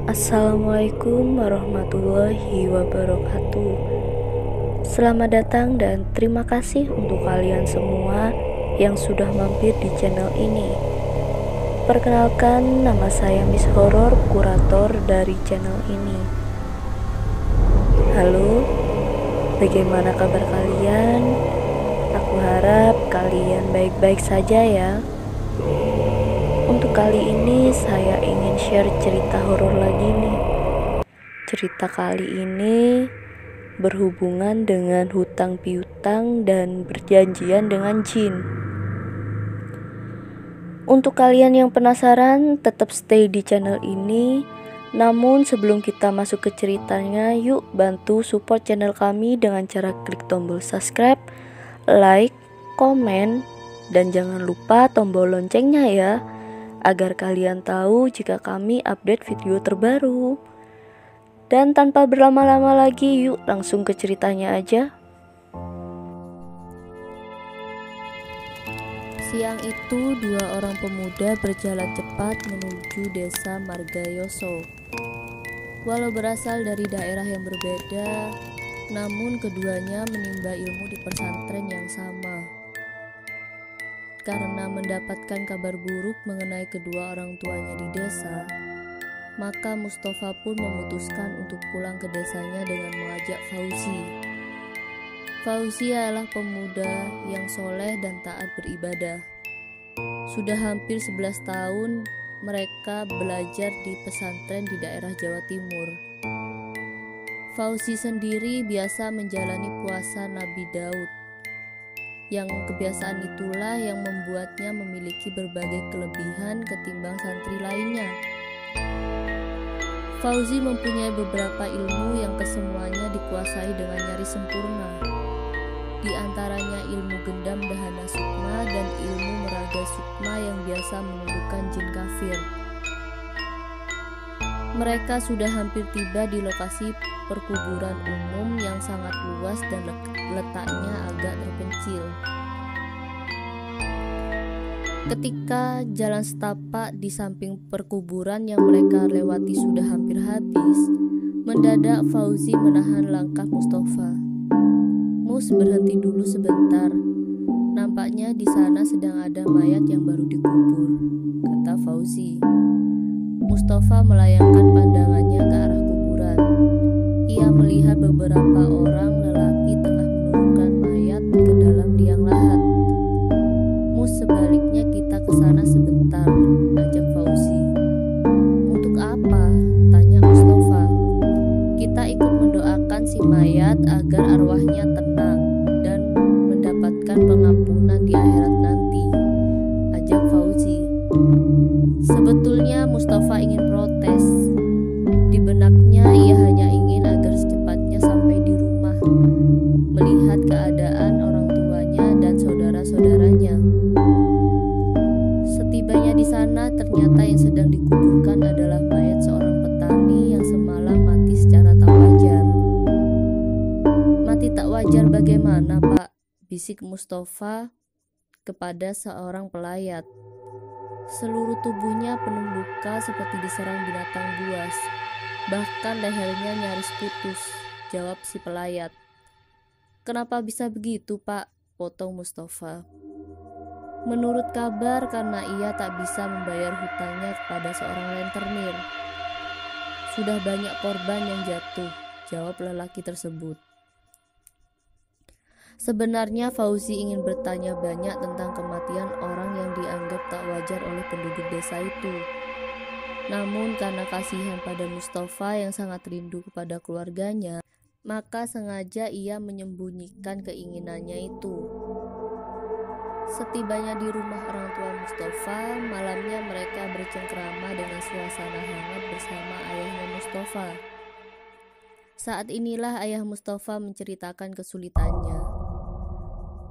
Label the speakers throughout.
Speaker 1: Assalamualaikum warahmatullahi wabarakatuh. Selamat datang dan terima kasih untuk kalian semua yang sudah mampir di channel ini. Perkenalkan, nama saya Miss Horror, kurator dari channel ini. Halo, bagaimana kabar kalian? Aku harap kalian baik-baik saja ya. Untuk kali ini saya ingin share cerita horor lagi nih. Cerita kali ini berhubungan dengan hutang piutang dan berjanjian dengan jin. Untuk kalian yang penasaran, tetap stay di channel ini. Namun sebelum kita masuk ke ceritanya, yuk bantu support channel kami dengan cara klik tombol subscribe, like, komen, dan jangan lupa tombol loncengnya ya, agar kalian tahu jika kami update video terbaru. Dan tanpa berlama-lama lagi, yuk langsung ke ceritanya aja. Siang itu, dua orang pemuda berjalan cepat menuju desa Margayoso. Walau berasal dari daerah yang berbeda, namun keduanya menimba ilmu di pesantren yang sama. Karena mendapatkan kabar buruk mengenai kedua orang tuanya di desa, maka Mustafa pun memutuskan untuk pulang ke desanya dengan mengajak Fauzi. Fauzi adalah pemuda yang soleh dan taat beribadah. Sudah hampir 11 tahun mereka belajar di pesantren di daerah Jawa Timur. Fauzi sendiri biasa menjalani puasa Nabi Daud, yang kebiasaan itulah yang membuatnya memiliki berbagai kelebihan ketimbang santri lainnya. Fauzi mempunyai beberapa ilmu yang kesemuanya dikuasai dengan nyaris sempurna. Di antaranya ilmu gendam dahana sukma dan ilmu meraga sukma yang biasa menundukkan jin kafir. Mereka sudah hampir tiba di lokasi perkuburan umum yang sangat luas dan letaknya agak terpencil. Ketika jalan setapak di samping perkuburan yang mereka lewati sudah hampir habis, mendadak Fauzi menahan langkah Mustafa. "Mus, berhenti dulu sebentar. Nampaknya di sana sedang ada mayat yang baru dikubur," kata Fauzi. Mustafa melayangkan pandangannya ke arah kuburan. Ia melihat beberapa orang lelaki tengah menurunkan mayat ke dalam liang lahat. "Mus, sebaliknya kita ke sana sebentar," ajak Fauzi. "Untuk apa?" tanya Mustafa. "Kita ikut mendoakan si mayat agar arwahnya tenang dan mendapatkan pengampunan di akhirat nanti," ajak Fauzi. Sebetulnya Mustafa ingin protes. Di benaknya ia hanya ingin agar secepatnya sampai di rumah, melihat keadaan orang tuanya dan saudara-saudaranya. Setibanya di sana, ternyata yang sedang dikuburkan adalah mayat seorang petani yang semalam mati secara tak wajar. "Mati tak wajar bagaimana, Pak?" bisik Mustafa kepada seorang pelayat. "Seluruh tubuhnya penuh luka seperti diserang binatang buas. Bahkan lehernya nyaris putus," jawab si pelayat. "Kenapa bisa begitu, Pak?" potong Mustafa. "Menurut kabar karena ia tak bisa membayar hutangnya kepada seorang rentenir. Sudah banyak korban yang jatuh," jawab lelaki tersebut. Sebenarnya Fauzi ingin bertanya banyak tentang kematian orang yang dianggap tak wajar oleh penduduk desa itu. Namun karena kasihan pada Mustafa yang sangat rindu kepada keluarganya, maka sengaja ia menyembunyikan keinginannya itu. Setibanya di rumah orang tua Mustafa, malamnya mereka bercengkrama dengan suasana hangat bersama ayahnya Mustafa. Saat inilah ayah Mustafa menceritakan kesulitannya.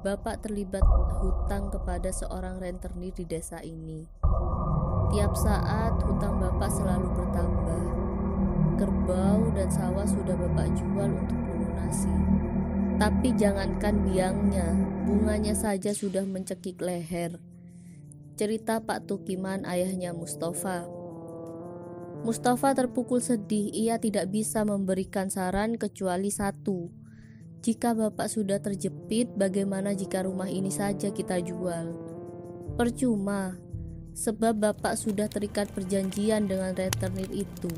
Speaker 1: Bapak terlibat hutang kepada seorang rentenir di desa ini. Tiap saat hutang bapak selalu bertambah. Kerbau dan sawah sudah bapak jual untuk melunasi. Tapi jangankan biangnya, bunganya saja sudah mencekik leher. Cerita Pak Tukiman, ayahnya Mustafa. Mustafa terpukul sedih. Ia tidak bisa memberikan saran kecuali satu. Jika Bapak sudah terjepit, bagaimana jika rumah ini saja kita jual? Percuma, sebab Bapak sudah terikat perjanjian dengan rentenir itu,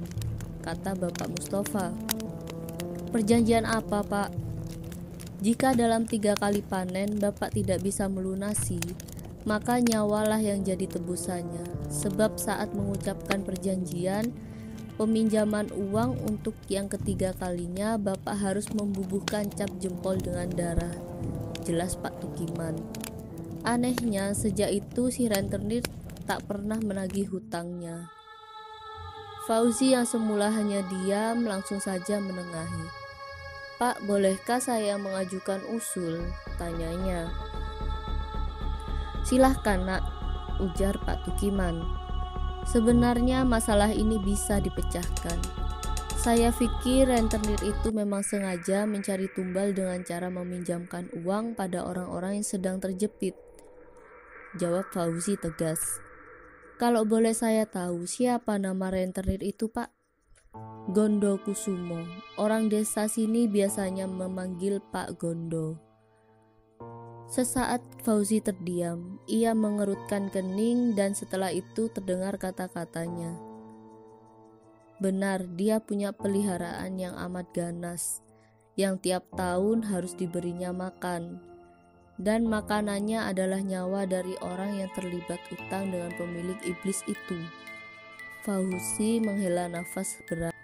Speaker 1: kata Bapak Mustafa. Perjanjian apa, Pak? Jika dalam 3 kali panen Bapak tidak bisa melunasi, maka nyawalah yang jadi tebusannya. Sebab saat mengucapkan perjanjian peminjaman uang untuk yang ketiga kalinya, Bapak harus membubuhkan cap jempol dengan darah. Jelas Pak Tukiman. Anehnya, sejak itu si rentenir tak pernah menagih hutangnya. Fauzi yang semula hanya diam langsung saja menengahi. Pak, bolehkah saya mengajukan usul? Tanyanya. Silahkan nak, ujar Pak Tukiman. Sebenarnya masalah ini bisa dipecahkan. Saya pikir rentenir itu memang sengaja mencari tumbal dengan cara meminjamkan uang pada orang-orang yang sedang terjepit. Jawab Fauzi tegas. Kalau boleh saya tahu, siapa nama rentenir itu, Pak? Gondo Kusumo. Orang desa sini biasanya memanggil Pak Gondo. Sesaat Fauzi terdiam. Ia mengerutkan kening dan setelah itu terdengar kata-katanya. Benar, dia punya peliharaan yang amat ganas, yang tiap tahun harus diberinya makan. Dan makanannya adalah nyawa dari orang yang terlibat utang dengan pemilik iblis itu. Fauzi menghela nafas berat.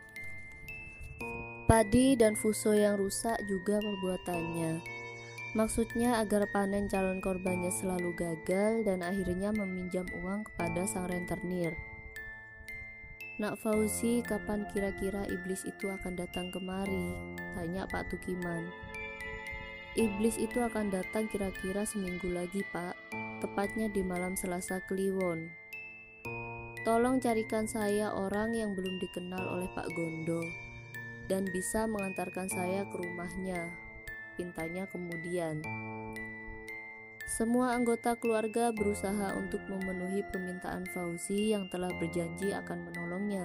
Speaker 1: Padi dan fuso yang rusak juga perbuatannya. Maksudnya agar panen calon korbannya selalu gagal dan akhirnya meminjam uang kepada sang rentenir. Nak Fauzi, kapan kira-kira iblis itu akan datang kemari? Tanya Pak Tukiman. Iblis itu akan datang kira-kira seminggu lagi, Pak. Tepatnya di malam Selasa Kliwon. Tolong carikan saya orang yang belum dikenal oleh Pak Gondo dan bisa mengantarkan saya ke rumahnya, pintanya kemudian. Semua anggota keluarga berusaha untuk memenuhi permintaan Fauzi yang telah berjanji akan menolongnya.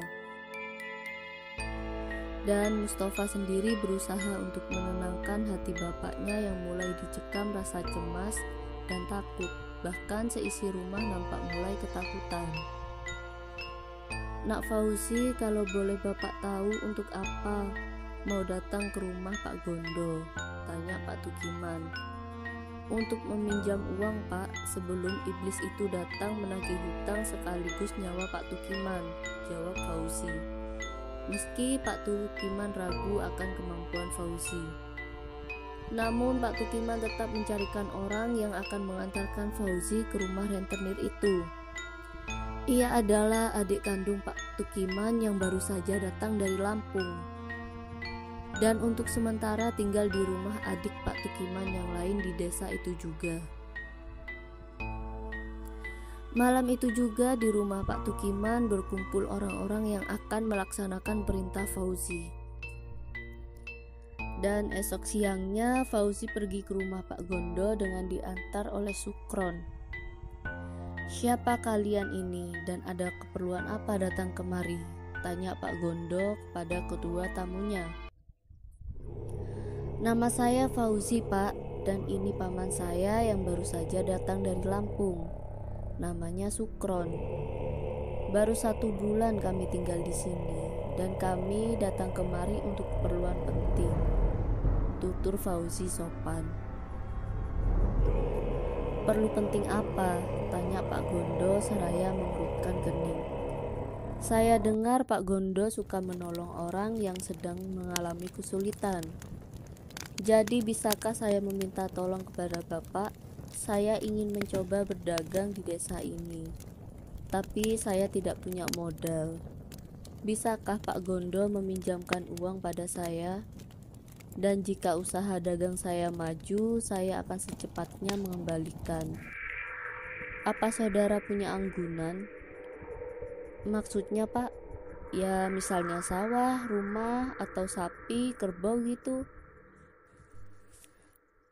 Speaker 1: Dan Mustafa sendiri berusaha untuk menenangkan hati bapaknya yang mulai dicekam rasa cemas dan takut. Bahkan seisi rumah nampak mulai ketakutan. Nak Fauzi, kalau boleh Bapak tahu untuk apa mau datang ke rumah Pak Gondo? Tanya Pak Tukiman. Untuk meminjam uang, Pak, sebelum iblis itu datang menagih hutang sekaligus nyawa Pak Tukiman, jawab Fauzi. Meski Pak Tukiman ragu akan kemampuan Fauzi, namun Pak Tukiman tetap mencarikan orang yang akan mengantarkan Fauzi ke rumah rentenir itu. Ia adalah adik kandung Pak Tukiman yang baru saja datang dari Lampung, dan untuk sementara tinggal di rumah adik Pak Tukiman yang lain di desa itu juga. Malam itu juga di rumah Pak Tukiman berkumpul orang-orang yang akan melaksanakan perintah Fauzi. Dan esok siangnya Fauzi pergi ke rumah Pak Gondo dengan diantar oleh Sukron. Siapa kalian ini dan ada keperluan apa datang kemari? Tanya Pak Gondo kepada kedua tamunya. Nama saya Fauzi, Pak, dan ini paman saya yang baru saja datang dari Lampung. Namanya Sukron. Baru 1 bulan kami tinggal di sini dan kami datang kemari untuk keperluan penting, tutur Fauzi sopan. Perlu penting apa? Tanya Pak Gondo seraya mengerutkan kening. Saya dengar Pak Gondo suka menolong orang yang sedang mengalami kesulitan. Jadi bisakah saya meminta tolong kepada Bapak? Saya ingin mencoba berdagang di desa ini, tapi saya tidak punya modal. Bisakah Pak Gondo meminjamkan uang pada saya? Dan jika usaha dagang saya maju, saya akan secepatnya mengembalikan. Apa saudara punya anggunan? Maksudnya, Pak? Ya misalnya sawah, rumah, atau sapi, kerbau gitu.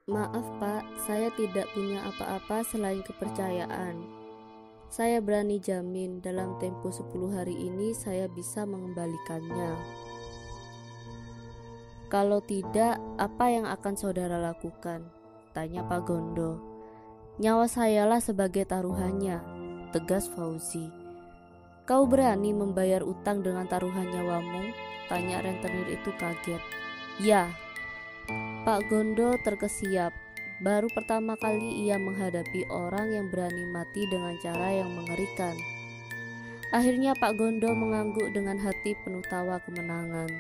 Speaker 1: Maaf Pak, saya tidak punya apa-apa selain kepercayaan. Saya berani jamin dalam tempo 10 hari ini saya bisa mengembalikannya. Kalau tidak, apa yang akan saudara lakukan? Tanya Pak Gondo. Nyawa sayalah sebagai taruhannya, tegas Fauzi. Kau berani membayar utang dengan taruhan nyawamu? Tanya rentenir itu kaget. Ya. Pak Gondo terkesiap. Baru pertama kali ia menghadapi orang yang berani mati dengan cara yang mengerikan. Akhirnya Pak Gondo mengangguk dengan hati penuh tawa kemenangan.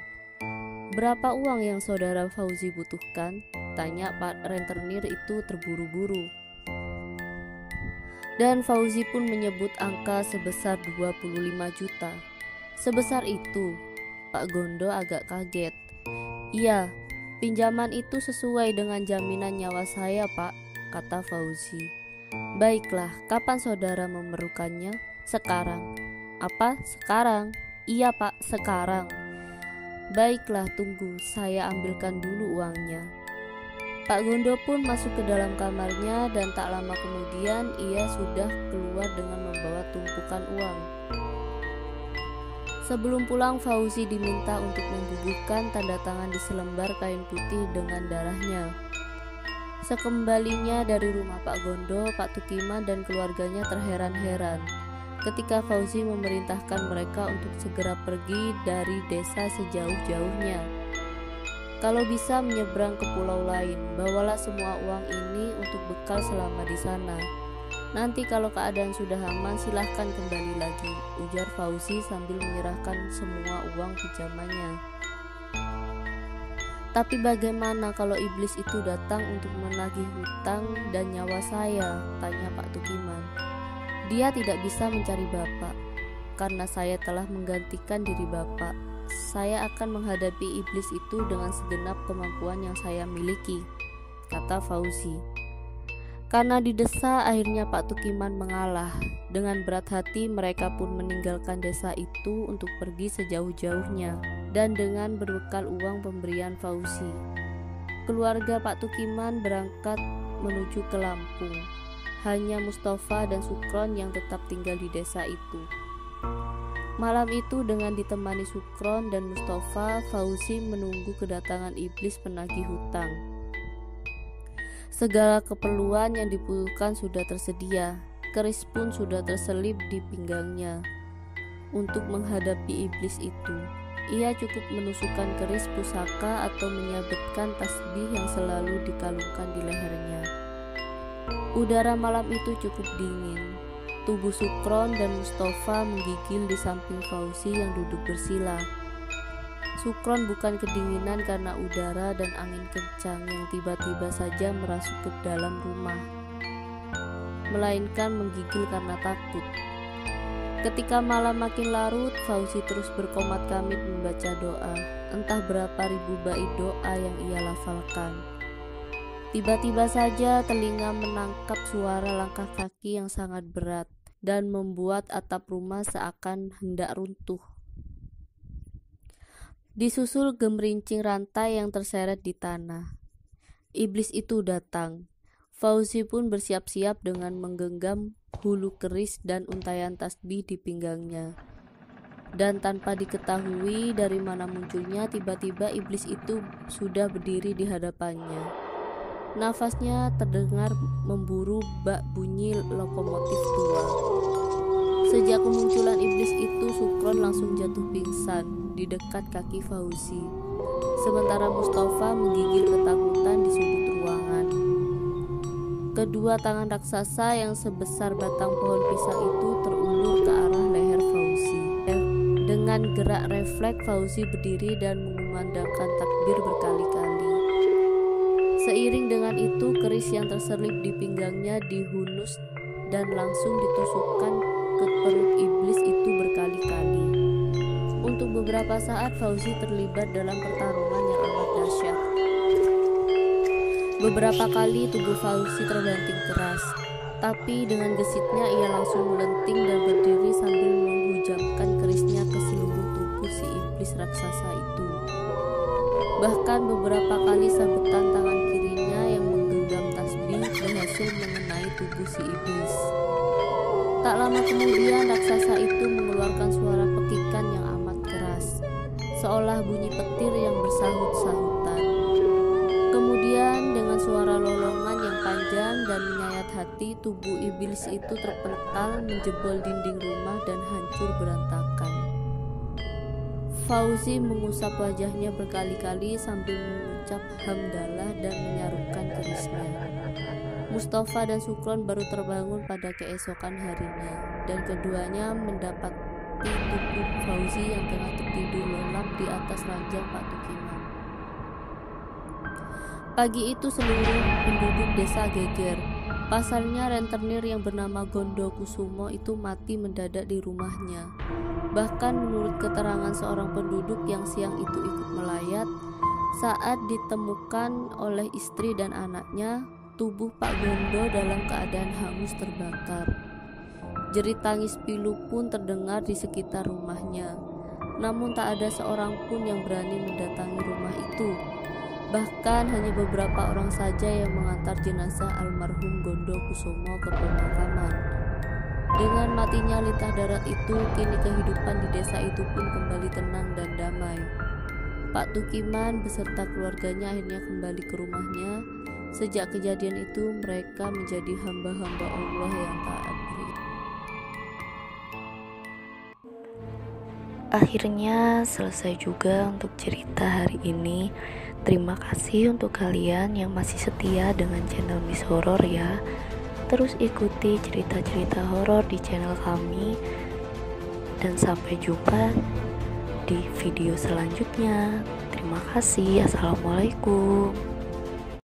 Speaker 1: Berapa uang yang saudara Fauzi butuhkan? Tanya Pak rentenir itu terburu-buru. Dan Fauzi pun menyebut angka sebesar 25 juta. Sebesar itu? Pak Gondo agak kaget. Iya, pinjaman itu sesuai dengan jaminan nyawa saya, Pak, kata Fauzi. Baiklah, kapan saudara memerlukannya? Sekarang. Apa? Sekarang? Iya, Pak, sekarang. Baiklah, tunggu, saya ambilkan dulu uangnya. Pak Gondo pun masuk ke dalam kamarnya dan tak lama kemudian ia sudah keluar dengan membawa tumpukan uang. Sebelum pulang, Fauzi diminta untuk membubuhkan tanda tangan di selembar kain putih dengan darahnya. Sekembalinya dari rumah Pak Gondo, Pak Tukiman dan keluarganya terheran-heran ketika Fauzi memerintahkan mereka untuk segera pergi dari desa sejauh-jauhnya. Kalau bisa menyeberang ke pulau lain, bawalah semua uang ini untuk bekal selama di sana. Nanti kalau keadaan sudah aman, silahkan kembali lagi, ujar Fauzi sambil menyerahkan semua uang pinjamannya. Tapi bagaimana kalau iblis itu datang untuk menagih hutang dan nyawa saya? Tanya Pak Tukiman. Dia tidak bisa mencari Bapak, karena saya telah menggantikan diri Bapak. Saya akan menghadapi iblis itu dengan segenap kemampuan yang saya miliki, kata Fauzi. Karena didesak, akhirnya Pak Tukiman mengalah. Dengan berat hati mereka pun meninggalkan desa itu untuk pergi sejauh-jauhnya dan dengan berbekal uang pemberian Fauzi. Keluarga Pak Tukiman berangkat menuju ke Lampung. Hanya Mustafa dan Sukron yang tetap tinggal di desa itu. Malam itu dengan ditemani Sukron dan Mustafa, Fauzi menunggu kedatangan iblis penagih hutang. Segala keperluan yang dibutuhkan sudah tersedia. Keris pun sudah terselip di pinggangnya. Untuk menghadapi iblis itu, ia cukup menusukkan keris pusaka atau menyabetkan tasbih yang selalu dikalungkan di lehernya. Udara malam itu cukup dingin. Tubuh Sukron dan Mustafa menggigil di samping Fauzi yang duduk bersila. Sukron bukan kedinginan karena udara dan angin kencang yang tiba-tiba saja merasuk ke dalam rumah, melainkan menggigil karena takut. Ketika malam makin larut, Fauzi terus berkomat-kamit membaca doa. Entah berapa ribu bait doa yang ia lafalkan. Tiba-tiba saja telinga menangkap suara langkah kaki yang sangat berat dan membuat atap rumah seakan hendak runtuh. Disusul gemerincing rantai yang terseret di tanah. Iblis itu datang. Fauzi pun bersiap-siap dengan menggenggam hulu keris dan untaian tasbih di pinggangnya. Dan tanpa diketahui dari mana munculnya, tiba-tiba iblis itu sudah berdiri di hadapannya. Nafasnya terdengar memburu bak bunyi lokomotif tua. Sejak kemunculan iblis itu, Sukron langsung jatuh pingsan di dekat kaki Fauzi. Sementara Mustafa menggigil ketakutan di sudut ruangan. Kedua tangan raksasa yang sebesar batang pohon pisang itu terulur ke arah leher Fauzi. Dengan gerak refleks, Fauzi berdiri dan mengumandangkan takbir berkali-kali. Seiring dengan itu, keris yang terselip di pinggangnya dihunus dan langsung ditusukkan ke perut iblis itu berkali-kali. Untuk beberapa saat Fauzi terlibat dalam pertarungan yang amat dahsyat. Beberapa kali tubuh Fauzi terbanting keras, tapi dengan gesitnya ia langsung melenting dan berdiri sambil menghujamkan kerisnya ke seluruh tubuh si iblis raksasa itu. Bahkan beberapa kali sabetan tangan kirinya yang menggenggam tasbih berhasil mengenai tubuh si iblis. Tak lama kemudian raksasa itu mengeluarkan suara pekikan yang amat keras, seolah bunyi petir yang bersahut-sahutan. Kemudian dengan suara lolongan yang panjang dan menyayat hati, tubuh iblis itu terpental menjebol dinding rumah dan hancur berantakan. Fauzi mengusap wajahnya berkali-kali sambil mengucap hamdalah dan menyarungkan kerisnya. Mustafa dan Sukron baru terbangun pada keesokan harinya, dan keduanya mendapati tubuh Fauzi yang tengah tertidur lelap di atas ranjang Pak Tukiman. Pagi itu seluruh penduduk desa geger. Pasalnya rentenir yang bernama Gondo Kusumo itu mati mendadak di rumahnya. Bahkan menurut keterangan seorang penduduk yang siang itu ikut melayat, saat ditemukan oleh istri dan anaknya, tubuh Pak Gondo dalam keadaan hangus terbakar. Jerit tangis pilu pun terdengar di sekitar rumahnya. Namun tak ada seorang pun yang berani mendatangi rumah itu. Bahkan hanya beberapa orang saja yang mengantar jenazah almarhum Gondo Kusumo ke pemakaman. Dengan matinya lintah darat itu, kini kehidupan di desa itu pun kembali tenang dan damai. Pak Tukiman beserta keluarganya akhirnya kembali ke rumahnya. Sejak kejadian itu, mereka menjadi hamba-hamba Allah yang taat.
Speaker 2: Akhirnya selesai juga untuk cerita hari ini. Terima kasih untuk kalian yang masih setia dengan channel Miss Horror ya. Terus ikuti cerita-cerita horor di channel kami. Dan sampai jumpa di video selanjutnya. Terima kasih. Assalamualaikum.